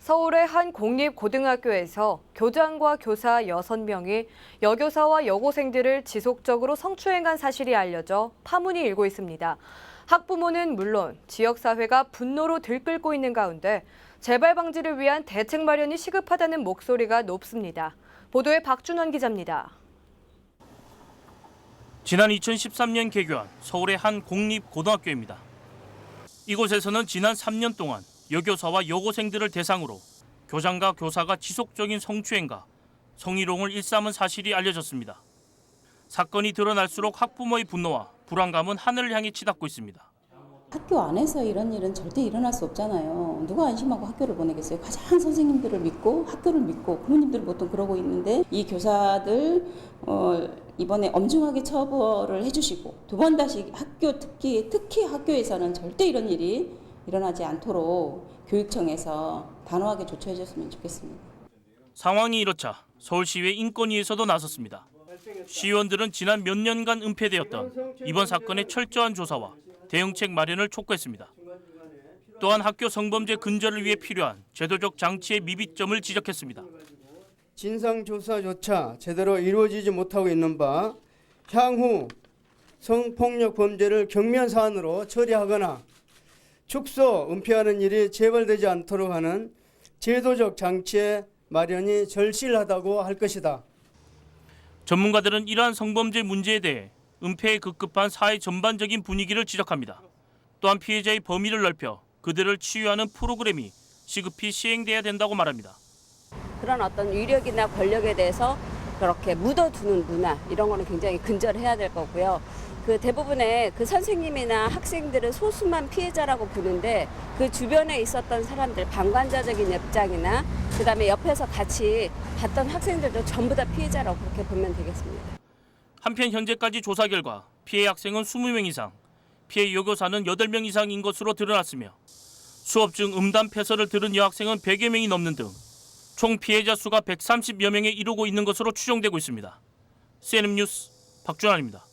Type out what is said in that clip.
서울의 한 공립고등학교에서 교장과 교사 6명이 여교사와 여고생들을 지속적으로 성추행한 사실이 알려져 파문이 일고 있습니다. 학부모는 물론 지역사회가 분노로 들끓고 있는 가운데 재발 방지를 위한 대책 마련이 시급하다는 목소리가 높습니다. 보도에 박준원 기자입니다. 지난 2013년 개교한 서울의 한 공립고등학교입니다. 이곳에서는 지난 3년 동안 여교사와 여고생들을 대상으로 교장과 교사가 지속적인 성추행과 성희롱을 일삼은 사실이 알려졌습니다. 사건이 드러날수록 학부모의 분노와 불안감은 하늘을 향해 치닫고 있습니다. 학교 안에서 이런 일은 절대 일어날 수 없잖아요. 누가 안심하고 학교를 보내겠어요. 가장 선생님들을 믿고 학교를 믿고 부모님들은 보통 그러고 있는데 이 교사들 이번에 엄중하게 처벌을 해주시고 두 번 다시 학교 특히 학교에서는 절대 이런 일이 일어나지 않도록 교육청에서 단호하게 조처해 줬으면 좋겠습니다. 상황이 이렇자 서울시의회 인권위에서도 나섰습니다. 시의원들은 지난 몇 년간 은폐되었던 이번 사건의 철저한 조사와 대응책 마련을 촉구했습니다. 또한 학교 성범죄 근절을 위해 필요한 제도적 장치의 미비점을 지적했습니다. 진상조사조차 제대로 이루어지지 못하고 있는 바 향후 성폭력 범죄를 경미한 사안으로 처리하거나 축소, 은폐하는 일이 재발되지 않도록 하는 제도적 장치의 마련이 절실하다고 할 것이다. 전문가들은 이러한 성범죄 문제에 대해 은폐에 급급한 사회 전반적인 분위기를 지적합니다. 또한 피해자의 범위를 넓혀 그들을 치유하는 프로그램이 시급히 시행돼야 된다고 말합니다. 그런 어떤 위력이나 권력에 대해서 그렇게 묻어두는 문화 이런 거는 굉장히 근절해야 될 거고요. 그 대부분의 그 선생님이나 학생들은 소수만 피해자라고 보는데 그 주변에 있었던 사람들 방관자적인 입장이나 그다음에 옆에서 같이 봤던 학생들도 전부 다 피해자라고 그렇게 보면 되겠습니다. 한편 현재까지 조사 결과 피해 학생은 20명 이상, 피해 여교사는 8명 이상인 것으로 드러났으며 수업 중 음담 패설을 들은 여학생은 100여 명이 넘는 등 총 피해자 수가 130여 명에 이르고 있는 것으로 추정되고 있습니다. CNN 뉴스 박준환입니다.